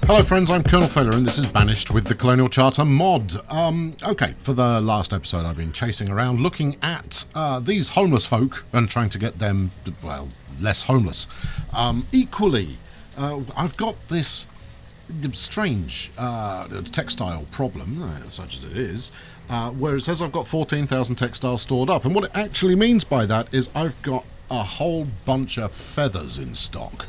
Hello friends, I'm Colonel Failure and this is Banished with the Colonial Charter mod. Okay, for the last episode I've been chasing around looking at these homeless folk and trying to get them, well, less homeless. Equally, I've got this strange textile problem, such as it is, where it says I've got 14,000 textiles stored up, and what it actually means by that is I've got a whole bunch of feathers in stock.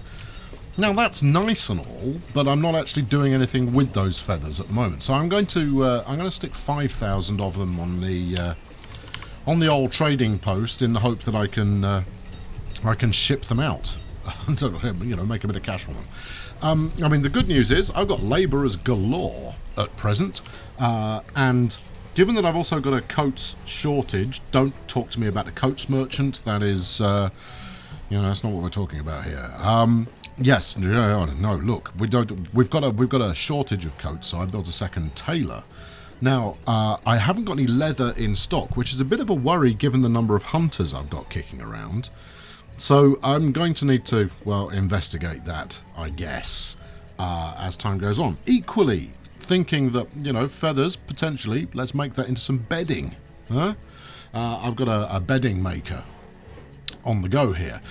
Now that's nice and all, but I'm not actually doing anything with those feathers at the moment. So I'm going to stick 5,000 of them on the old trading post in the hope that I can ship them out, you know, make a bit of cash from them. I mean, the good news is I've got labourers galore at present, and given that I've also got a coats shortage, don't talk to me about a coats merchant. That is, you know, that's not what we're talking about here. Yes, no, look, we've got a shortage of coats, so I built a second tailor. Now, I haven't got any leather in stock, which is a bit of a worry given the number of hunters I've got kicking around. So I'm going to need to, well, investigate that, I guess, as time goes on. Equally, thinking that, you know, feathers, potentially, let's make that into some bedding. Huh? I've got a bedding maker on the go here.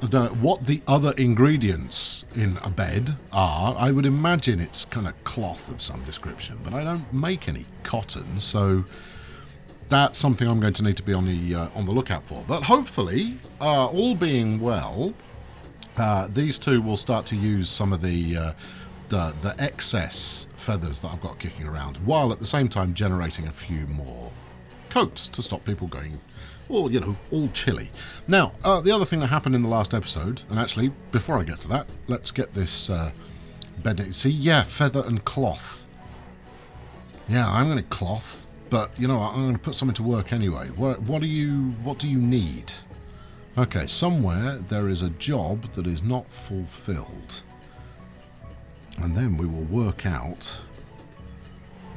What the other ingredients in a bed are, I would imagine it's kind of cloth of some description, but I don't make any cotton, so that's something I'm going to need to be on the lookout for. But hopefully, all being well, these two will start to use some of the excess feathers that I've got kicking around, while at the same time generating a few more coats to stop people going, well, you know, all chilly. Now, the other thing that happened in the last episode, and actually, before I get to that, let's get this bedding. See, yeah, feather and cloth. Yeah, I'm going to cloth, but, you know, I'm going to put something to work anyway. What do you need? Okay, somewhere there is a job that is not fulfilled. And then we will work out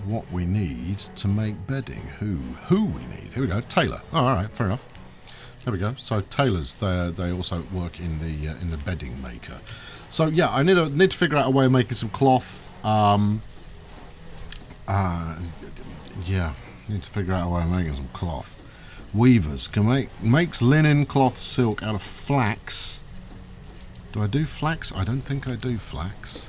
what we need to make bedding. Who we need. Here we go. Tailor. Oh, all right, fair enough. There we go. So tailors, they also work in the bedding maker. So yeah, I need to figure out a way of making some cloth. Yeah, need to figure out a way of making some cloth. Weavers makes linen, cloth, silk out of flax. Do I do flax? I don't think I do flax.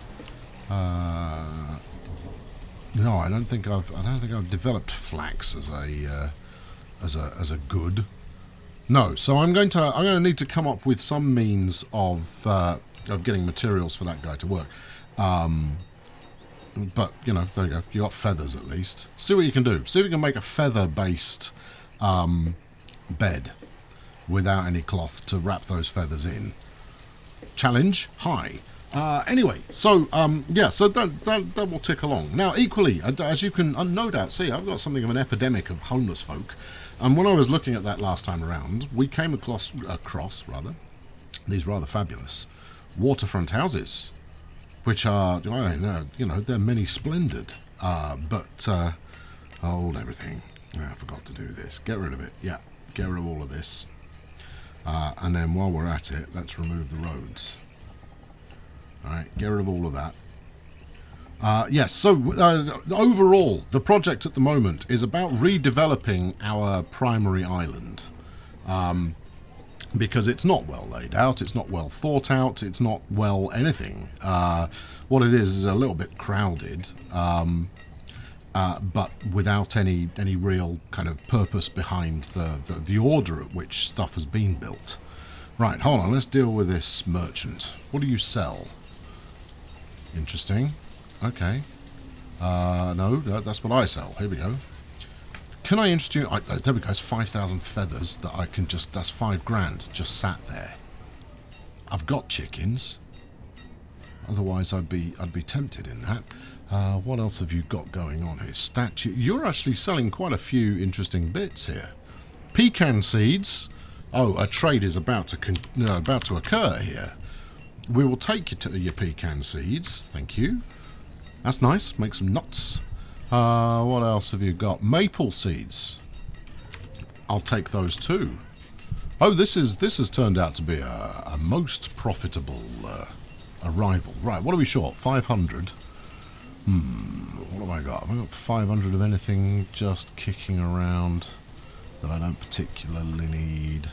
No, I don't think I've developed flax as a good. No, so I'm going to need to come up with some means of getting materials for that guy to work. But you know, there you go. You got feathers at least. See what you can do. See if you can make a feather-based bed without any cloth to wrap those feathers in. Challenge high. Anyway, so yeah, so that will tick along. Now, equally, as you can no doubt see, I've got something of an epidemic of homeless folk. And when I was looking at that last time around, we came across these rather fabulous waterfront houses, which are, you know, they're many splendid. But hold everything. I forgot to do this. Get rid of it. Yeah, get rid of all of this. And then while we're at it, let's remove the roads. Alright, get rid of all of that. Yes, so overall, the project at the moment is about redeveloping our primary island. Because it's not well laid out, it's not well thought out, it's not well anything. What it is a little bit crowded, but without any real kind of purpose behind the order at which stuff has been built. Right, hold on, let's deal with this merchant. What do you sell? Interesting. Okay. No, that's what I sell. Here we go. Can I interest you? There we go. It's 5,000 feathers that I can just. That's 5 grand just sat there. I've got chickens. Otherwise, I'd be tempted in that. What else have you got going on here? Statue. You're actually selling quite a few interesting bits here. Pecan seeds. Oh, a trade is about to occur here. We will take you to your pecan seeds. Thank you. That's nice. Make some nuts. What else have you got? Maple seeds. I'll take those too. Oh, this has turned out to be a most profitable arrival. Right, what are we short? 500. What have I got? Have I got 500 of anything just kicking around that I don't particularly need?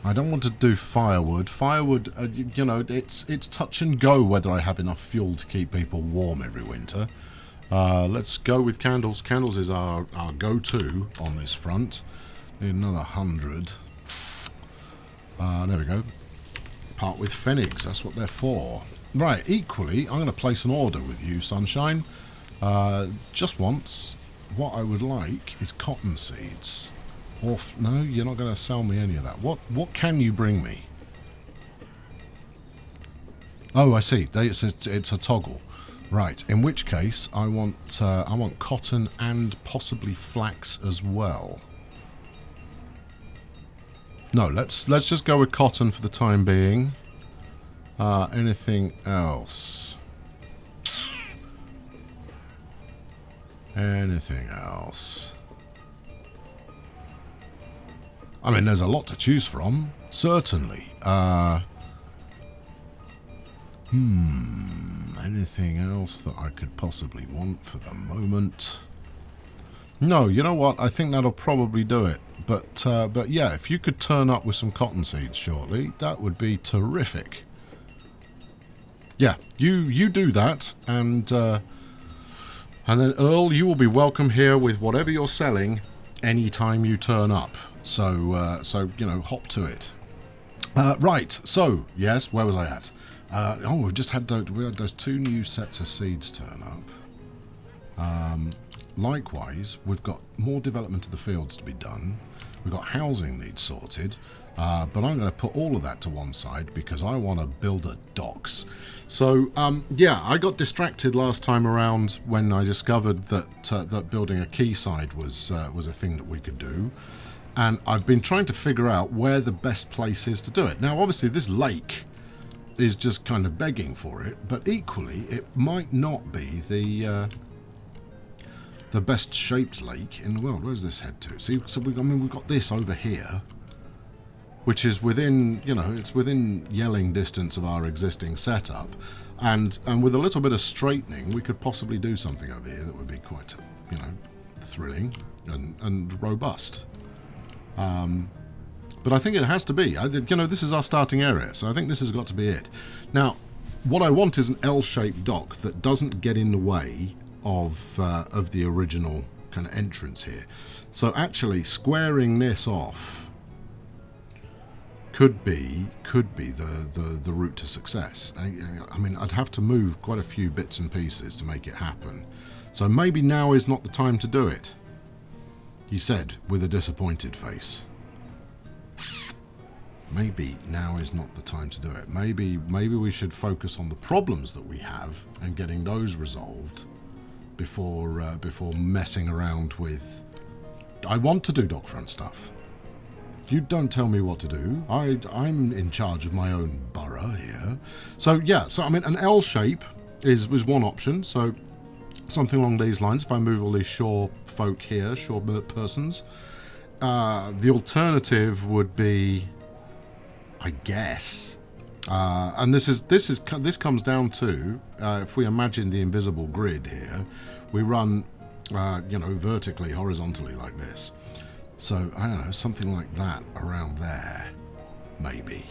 I don't want to do firewood. Firewood, you know, it's touch and go whether I have enough fuel to keep people warm every winter. Let's go with candles. Candles is our go-to on this front. Need another 100. There we go. Part with Pfennigs, that's what they're for. Right, equally, I'm going to place an order with you, Sunshine. Just once, what I would like is cotton seeds. Or no, you're not going to sell me any of that. What can you bring me? Oh, I see. It's a toggle. Right. In which case, I want cotton and possibly flax as well. No, let's just go with cotton for the time being. Anything else? Anything else? I mean, there's a lot to choose from, certainly. Anything else that I could possibly want for the moment? No, you know what? I think that'll probably do it. But yeah, if you could turn up with some cotton seeds shortly, that would be terrific. Yeah, you do that, and then Earl, you will be welcome here with whatever you're selling anytime you turn up. So you know, hop to it. Right. So yes, where was I at? We've just had those 2 new sets of seeds turn up. Likewise, we've got more development of the fields to be done. We've got housing needs sorted, but I'm going to put all of that to one side because I want to build a docks. So yeah, I got distracted last time around when I discovered that building a quayside was a thing that we could do. And I've been trying to figure out where the best place is to do it. Now, obviously, this lake is just kind of begging for it, but equally, it might not be the best shaped lake in the world. Where's this head to? See, so we've got this over here, which is within, you know, it's within yelling distance of our existing setup, and with a little bit of straightening, we could possibly do something over here that would be quite, you know, thrilling and robust. But I think it has to be. You know, this is our starting area, so I think this has got to be it. Now, what I want is an L-shaped dock that doesn't get in the way of the original kind of entrance here. So actually, squaring this off could be the route to success. I mean, I'd have to move quite a few bits and pieces to make it happen. So maybe now is not the time to do it, he said with a disappointed face. Maybe now is not the time to do it. Maybe we should focus on the problems that we have and getting those resolved before messing around with. I want to do dockfront stuff. You don't tell me what to do. I'm in charge of my own borough here. So yeah, so I mean, an L shape was one option. So something along these lines. If I move all these shore folk here, shore persons, the alternative would be, I guess, and this comes down to if we imagine the invisible grid here, we run, you know, vertically, horizontally like this. So I don't know, something like that around there, maybe.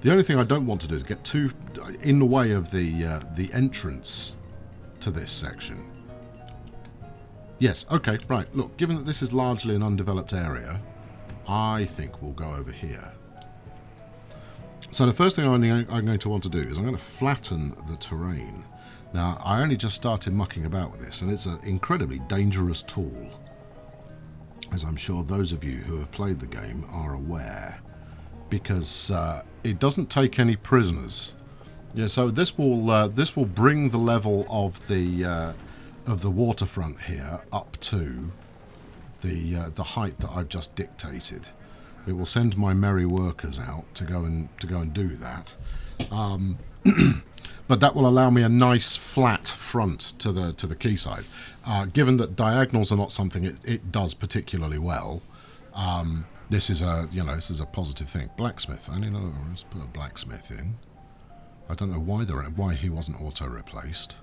The only thing I don't want to do is get too in the way of the entrance to this section. Yes, okay, right. Look, given that this is largely an undeveloped area, I think we'll go over here. So the first thing I'm going to want to do is I'm going to flatten the terrain. Now, I only just started mucking about with this, and it's an incredibly dangerous tool, as I'm sure those of you who have played the game are aware, because it doesn't take any prisoners. Yeah, so this will bring the level of the waterfront here up to the height that I've just dictated. It will send my merry workers out to go and do that, but that will allow me a nice flat front to the quayside. Given that diagonals are not something it does particularly well, this is a positive thing. Blacksmith. I need let's put a blacksmith in. I don't know why he wasn't auto replaced.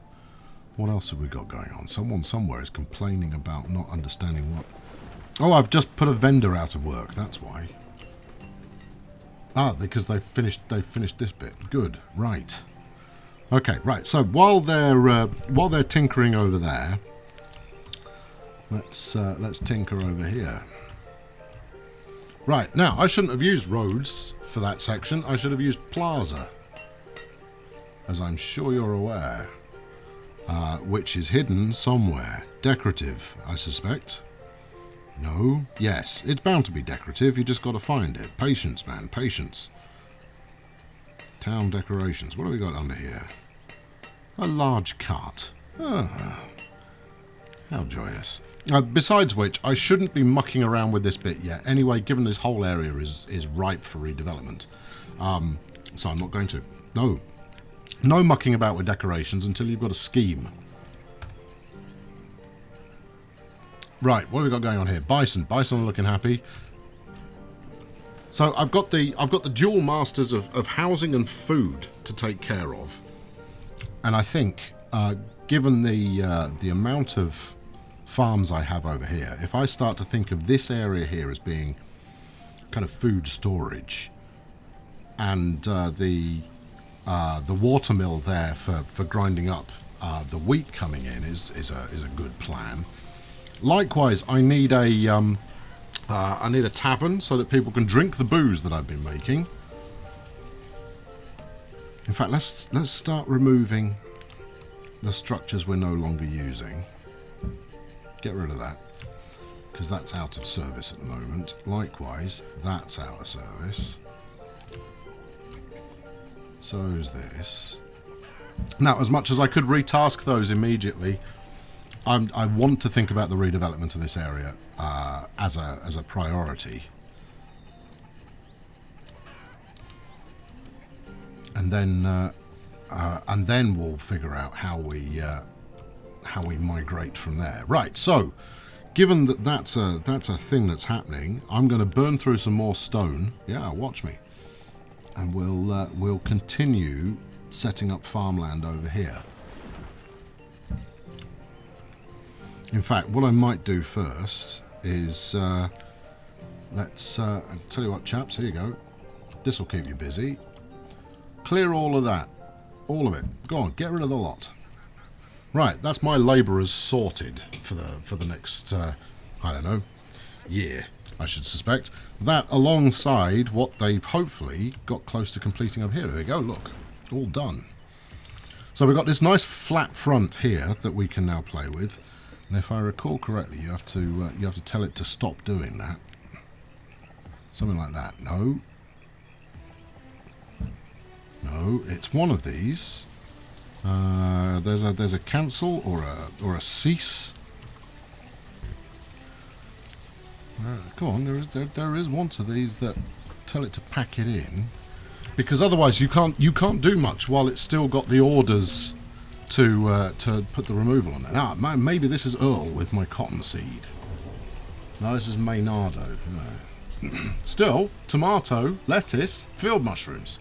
What else have we got going on? Someone somewhere is complaining about not understanding what... Oh, I've just put a vendor out of work, that's why. Ah, because they finished this bit. Good, right. Okay, right. So while they're tinkering over there, let's tinker over here. Right, now I shouldn't have used roads for that section. I should have used plaza, as I'm sure you're aware, which is hidden somewhere. Decorative, I suspect. No? Yes. It's bound to be decorative. You just got to find it. Patience, man. Patience. Town decorations. What have we got under here? A large cart. Ah. How joyous. Besides which, I shouldn't be mucking around with this bit yet. Anyway, given this whole area is ripe for redevelopment. So I'm not going to. No. No mucking about with decorations until you've got a scheme. Right, what have we got going on here? Bison. Bison are looking happy. So I've got the dual masters of housing and food to take care of. And I think, given the amount of farms I have over here, if I start to think of this area here as being kind of food storage, and the watermill there for grinding up the wheat coming in is a good plan. Likewise, I need a tavern so that people can drink the booze that I've been making. In fact, let's start removing the structures we're no longer using. Get rid of that, because that's out of service at the moment. Likewise, that's out of service. So is this. Now, as much as I could retask those immediately, I want to think about the redevelopment of this area as a priority, and then we'll figure out how we migrate from there. Right. So, given that that's a thing that's happening, I'm going to burn through some more stone. Yeah, watch me, and we'll continue setting up farmland over here. In fact, what I might do first is, let's, I'll tell you what, chaps, here you go. This will keep you busy. Clear all of that. All of it. Go on, get rid of the lot. Right, that's my labourers sorted for the next, I don't know, year, I should suspect. That alongside what they've hopefully got close to completing up here. There we go, look, all done. So we've got this nice flat front here that we can now play with. And if I recall correctly, you have to tell it to stop doing that. Something like that. No. No, it's one of these. There's a cancel or a cease. Come on, there is one of these that tell it to pack it in, because otherwise you can't do much while it's still got the orders to put the removal on it. Ah, maybe this is Earl with my cottonseed. No, this is Maynardo. No. Still, tomato, lettuce, field mushrooms.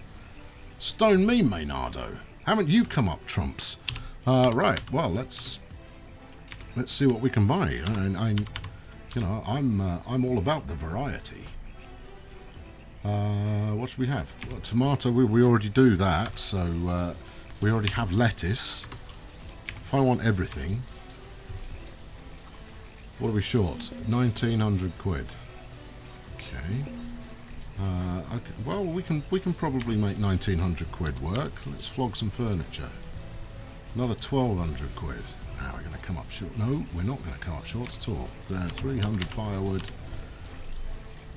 Stone me, Maynardo. Haven't you come up trumps? Right. Well, let's see what we can buy. I'm all about the variety. What should we have? Well, tomato. We already do that. So we already have lettuce. If I want everything, what are we short? 1,900 quid. Okay. Okay. Well, we can probably make 1,900 quid work. Let's flog some furniture. Another 1,200 quid. Now we're going to come up short. No, we're not going to come up short at all. 300 firewood.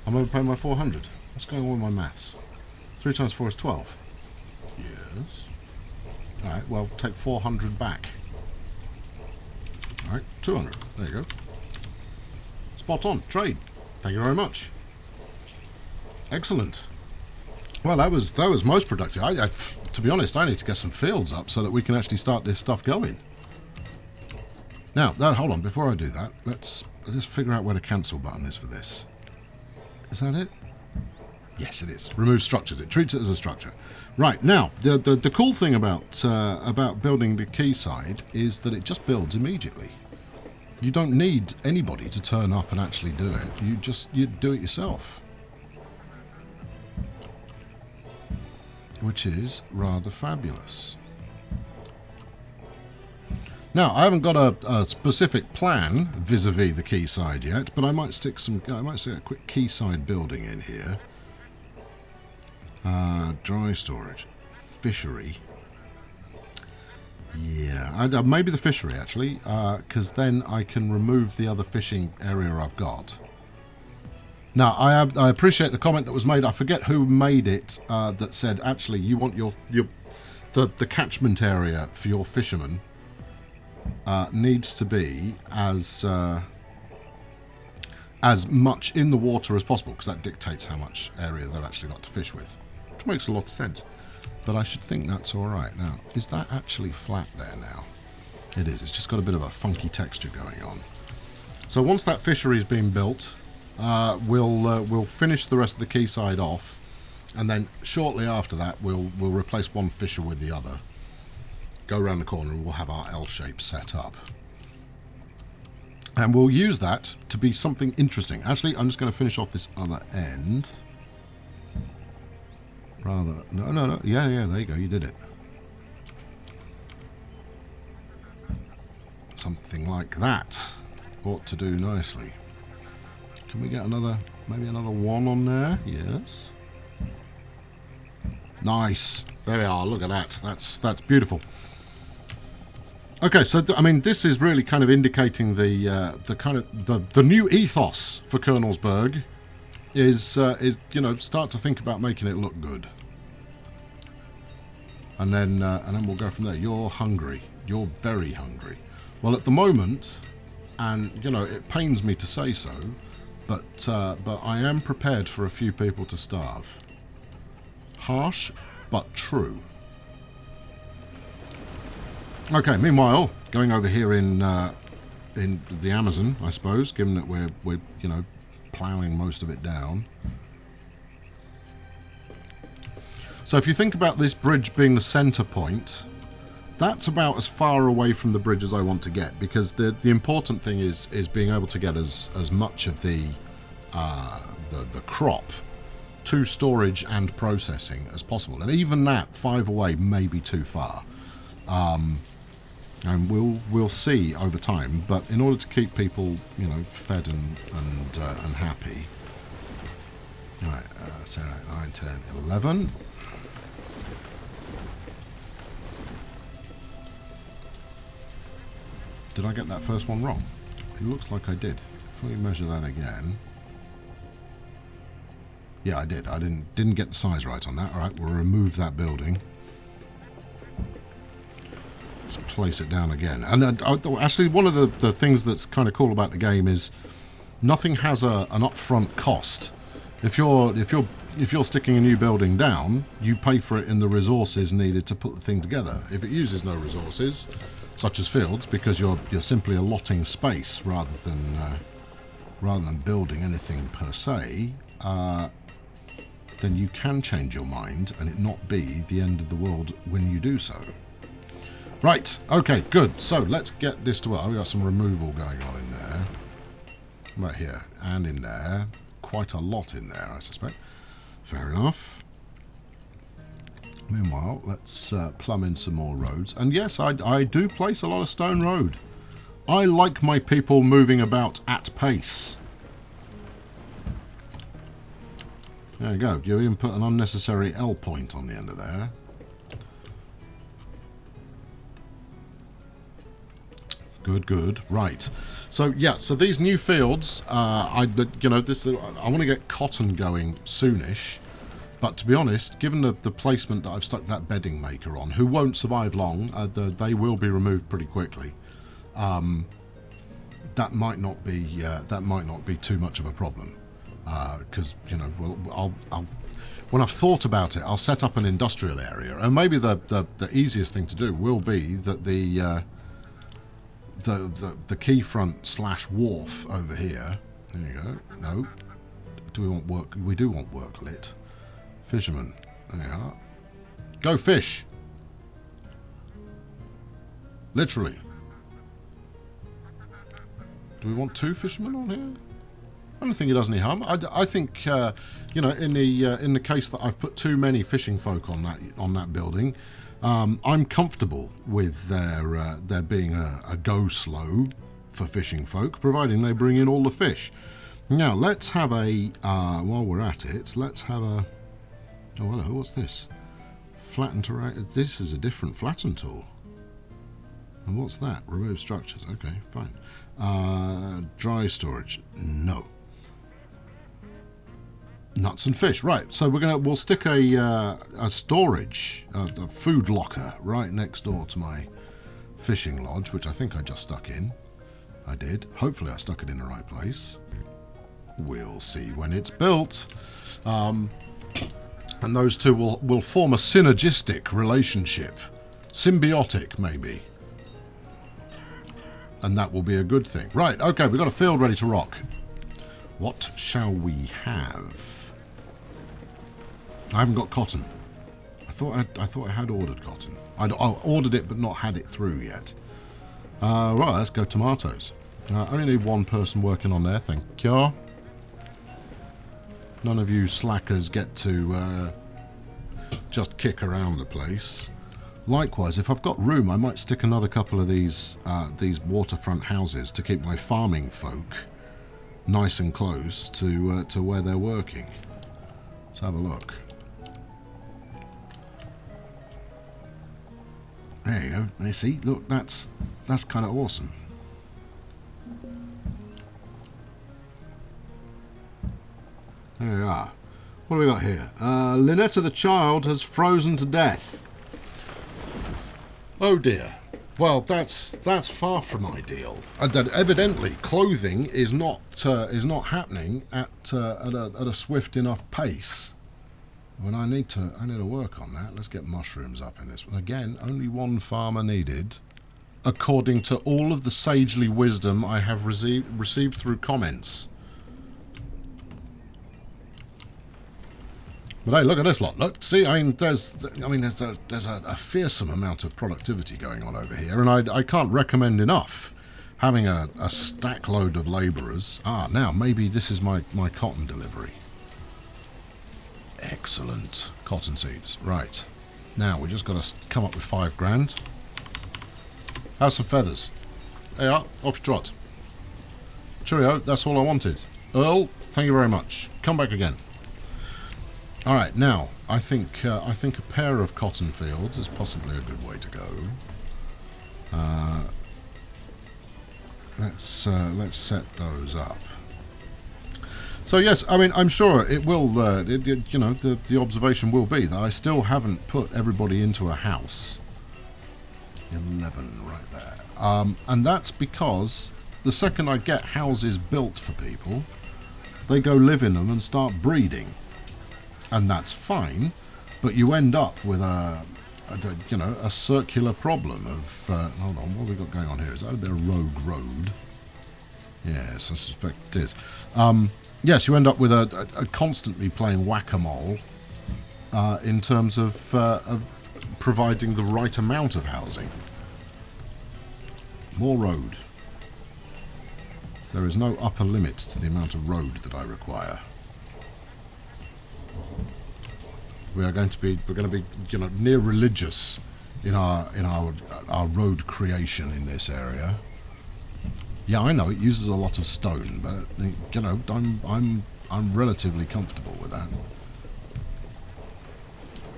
I'm overpaying my 400. What's going on with my maths? 3 times 4 is 12. Yes. Alright, well, take 400 back. Alright, 200. There you go. Spot on. Trade. Thank you very much. Excellent. Well, that was most productive. To be honest, I need to get some fields up so that we can actually start this stuff going. Now, hold on. Before I do that, let's just figure out where the cancel button is for this. Is that it? Yes, it is. Remove structures. It treats it as a structure. Right, now, the cool thing about building the quayside is that it just builds immediately. You don't need anybody to turn up and actually do it. You do it yourself. Which is rather fabulous. Now, I haven't got a specific plan vis-a-vis the quayside yet, but I might stick a quick quayside building in here. Dry storage, fishery. Yeah, maybe the fishery actually, because then I can remove the other fishing area I've got. Now, I appreciate the comment that was made. I forget who made it. That said, actually, you want the catchment area for your fishermen needs to be as much in the water as possible, because that dictates how much area they've actually got to fish with, which makes a lot of sense. But I should think that's all right. Now, is that actually flat there now? It is. It's just got a bit of a funky texture going on. So once that fishery's been built, we'll finish the rest of the quayside off, and then shortly after that, we'll replace one fisher with the other. Go around the corner, and we'll have our L shape set up. And we'll use that to be something interesting. Actually, I'm just going to finish off this other end. No. Yeah, there you go. You did it. Something like that ought to do nicely. Can we get maybe another one on there? Yes. Nice. There we are. Look at that. That's beautiful. Okay, so I mean, this is really kind of indicating the new ethos for Colonelsburg is start to think about making it look good, and then we'll go from there. You're hungry. You're very hungry. Well, at the moment, and it pains me to say so, but I am prepared for a few people to starve. Harsh, but true. Okay. Meanwhile, going over here in the Amazon, I suppose, given that we're ploughing most of it down. So if you think about this bridge being the center point, that's about as far away from the bridge as I want to get, because the important thing is being able to get as much of the crop to storage and processing as possible, and even that 5 away may be too far. And we'll see over time. But in order to keep people, fed and happy. All right, so 9, 10, 11. Did I get that first one wrong? It looks like I did. If we measure that again. Yeah, I did. I didn't get the size right on that. All right, we'll remove that building. Let's place it down again. And actually, one of the things that's kind of cool about the game is nothing has an upfront cost. If you're sticking a new building down, you pay for it in the resources needed to put the thing together. If it uses no resources, such as fields, because you're simply allotting space rather than building anything per se, then you can change your mind and it not be the end of the world when you do so. Right, okay, good. So let's get this to work. We've got some removal going on in there. Right here, and in there. Quite a lot in there, I suspect. Fair enough. Meanwhile, let's plumb in some more roads. And yes, I do place a lot of stone road. I like my people moving about at pace. There you go. You even put an unnecessary L point on the end of there. Good. Right. So yeah. So these new fields, I want to get cotton going soonish. But to be honest, given the placement that I've stuck that bedding maker on, who won't survive long, they will be removed pretty quickly. That might not be too much of a problem, because when I've thought about it, I'll set up an industrial area, and maybe the easiest thing to do will be that the quayfront / wharf over here. There you go. No, do we want work? We do want work lit. Fisherman. There you are. Go fish. Literally. Do we want 2 fishermen on here? I don't think it does any harm. I think you know, in the case that I've put too many fishing folk on that building, I'm comfortable with there being a go slow for fishing folk, providing they bring in all the fish. Now let's have a while we're at it, let's have a. Oh hello, what's this? Flatten terrain. This is a different flatten tool. And what's that? Remove structures. Okay, fine. Dry storage. No. Nuts and fish. Right. So we'll stick a storage, a food locker right next door to my fishing lodge, which I think I just stuck in. I did. Hopefully I stuck it in the right place. We'll see when it's built. And those two will form a synergistic relationship. Symbiotic, maybe. And that will be a good thing. Right, okay, we've got a field ready to rock. What shall we have? I haven't got cotton. I thought I had ordered cotton. I ordered it but not had it through yet. Right, let's go tomatoes. I only need 1 person working on there, thank you. None of you slackers get to just kick around the place. Likewise, if I've got room, I might stick another couple of these waterfront houses to keep my farming folk nice and close to where they're working. Let's have a look. There you go. You see, look, that's kind of awesome. There we are. What do we got here? Lynetta the child has frozen to death. Oh dear. Well, that's far from ideal. That evidently clothing is not happening at a swift enough pace. When I need to work on that. Let's get mushrooms up in this one. Again, only 1 farmer needed, according to all of the sagely wisdom I have received through comments. But hey, look at this lot. Look, see, there's a fearsome amount of productivity going on over here, and I can't recommend enough having a stack load of labourers. Now maybe this is my cotton delivery. Excellent cotton seeds. Right, now we just got to come up with 5 grand. Have some feathers. There you are. Off you trot. Cheerio. That's all I wanted. Earl, thank you very much. Come back again. All right, now I think a pair of cotton fields is possibly a good way to go. Let's set those up. So yes, I mean I'm sure it will. You know, the observation will be that I still haven't put everybody into a house. 11 right there, and that's because the second I get houses built for people, they go live in them and start breeding. And that's fine, but you end up with a circular problem of hold on, what have we got going on here? Is that a bit of road? Yes, I suspect it is. Yes, you end up with a constantly playing whack-a-mole in terms of providing the right amount of housing. More road. There is no upper limit to the amount of road that I require. We're going to be, you know, near religious in our road creation in this area. Yeah, I know it uses a lot of stone, but you know, I'm relatively comfortable with that.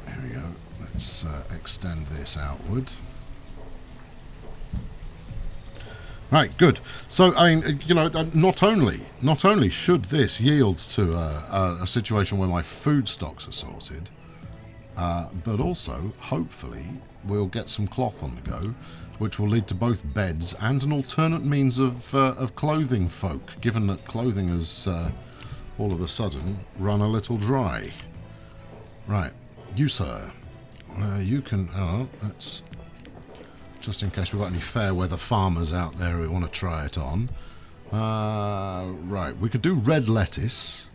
There we go. Let's extend this outward. Right, good. So, I mean, you know, not only should this yield to a situation where my food stocks are sorted, but also, hopefully, we'll get some cloth on the go, which will lead to both beds and an alternate means of clothing folk, given that clothing has all of a sudden run a little dry. Right, you sir, you can. Let's. Just in case we've got any fair weather farmers out there who want to try it on. Right, we could do red lettuce.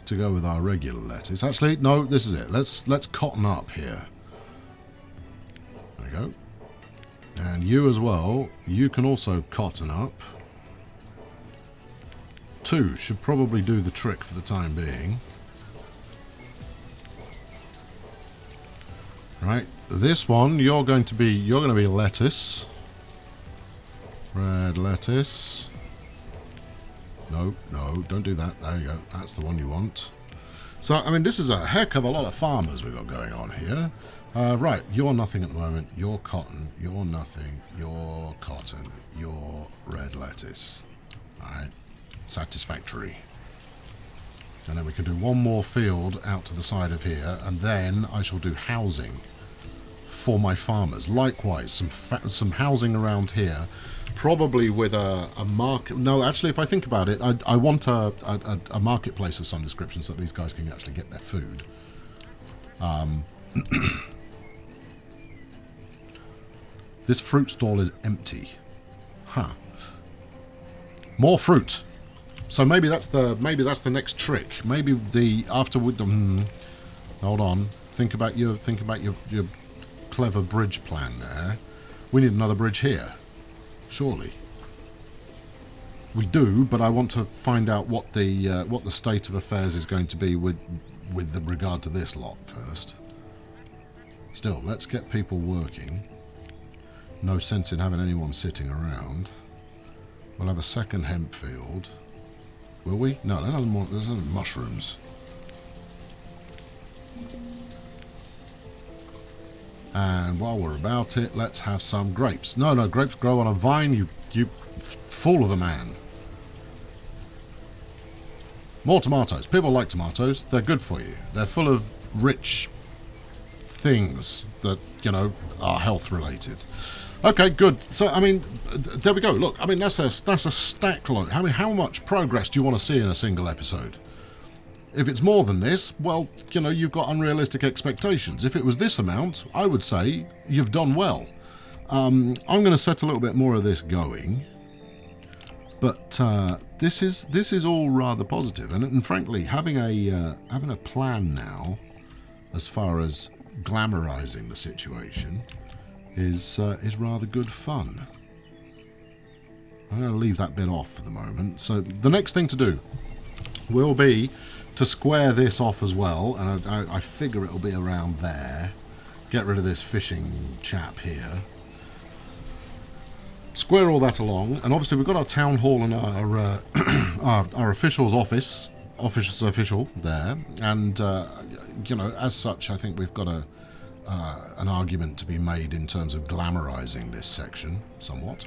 to go with our regular lettuce. Actually, no, this is it. Let's cotton up here. There we go. And you as well. You can also cotton up. 2 should probably do the trick for the time being. Right, this one you're going to be lettuce. Red lettuce. No, don't do that. There you go. That's the one you want. So, I mean, this is a heck of a lot of farmers we've got going on here. Right, you're nothing at the moment. You're cotton. You're nothing. You're cotton. You're red lettuce. Alright, satisfactory. And then we can do one more field out to the side of here, and then I shall do housing for my farmers. Likewise, some housing around here, probably with a market. No, actually, if I think about it, I want a marketplace of some description so that these guys can actually get their food. This fruit stall is empty. Huh. More fruit. So maybe that's the next trick. Maybe the afterward. Hold on. Think about your clever bridge plan there. We need another bridge here. Surely. We do, but I want to find out what the state of affairs is going to be with regard to this lot first. Still, let's get people working. No sense in having anyone sitting around. We'll have a second hemp field. Will we? No, there's no mushrooms. And while we're about it, let's have some grapes. No, grapes grow on a vine, you fool of a man. More tomatoes. People like tomatoes. They're good for you. They're full of rich things that, you know, are health related. Okay, good. So, I mean, there we go. Look, I mean, that's a stack load. How much progress do you want to see in a single episode? If it's more than this, well, you know, you've got unrealistic expectations. If it was this amount, I would say you've done well. I'm going to set a little bit more of this going, but this is all rather positive. And frankly, having a plan now, as far as glamorizing the situation, is rather good fun. I'm going to leave that bit off for the moment. So the next thing to do will be to square this off as well, and I figure it'll be around there. Get rid of this fishing chap here. Square all that along, and obviously we've got our town hall and our official's office official there, and you know, as such, I think we've got an argument to be made in terms of glamorizing this section somewhat,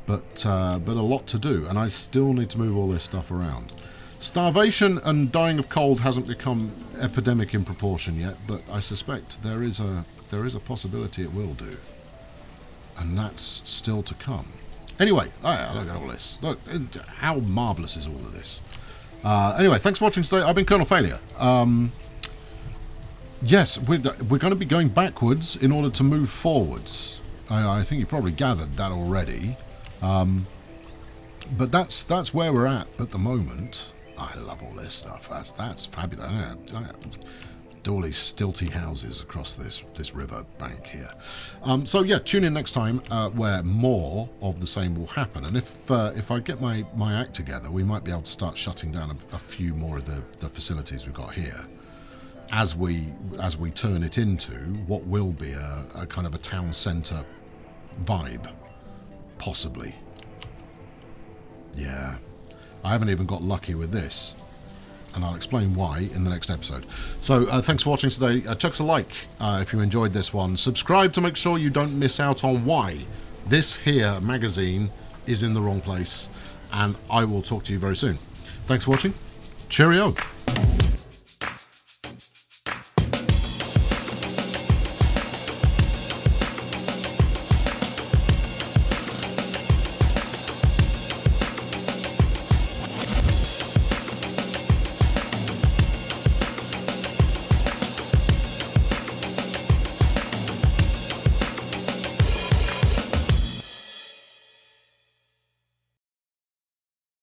but a lot to do, and I still need to move all this stuff around. Starvation and dying of cold hasn't become epidemic in proportion yet, but I suspect there is a possibility it will do, and that's still to come. Anyway, look at all this. Look, how marvellous is all of this. Anyway, thanks for watching today. I've been Colonel Failure. Yes, we're going to be going backwards in order to move forwards. I think you probably gathered that already. But that's where we're at the moment. I love all this stuff. That's fabulous. All these stilty houses across this river bank here. So yeah, tune in next time where more of the same will happen. And if I get my act together, we might be able to start shutting down a few more of the facilities we've got here, as we turn it into what will be a kind of a town centre vibe, possibly. Yeah, I haven't even got lucky with this, and I'll explain why in the next episode. So thanks for watching today. Chuck us a like if you enjoyed this one. Subscribe to make sure you don't miss out on why this here magazine is in the wrong place, and I will talk to you very soon. Thanks for watching. Cheerio.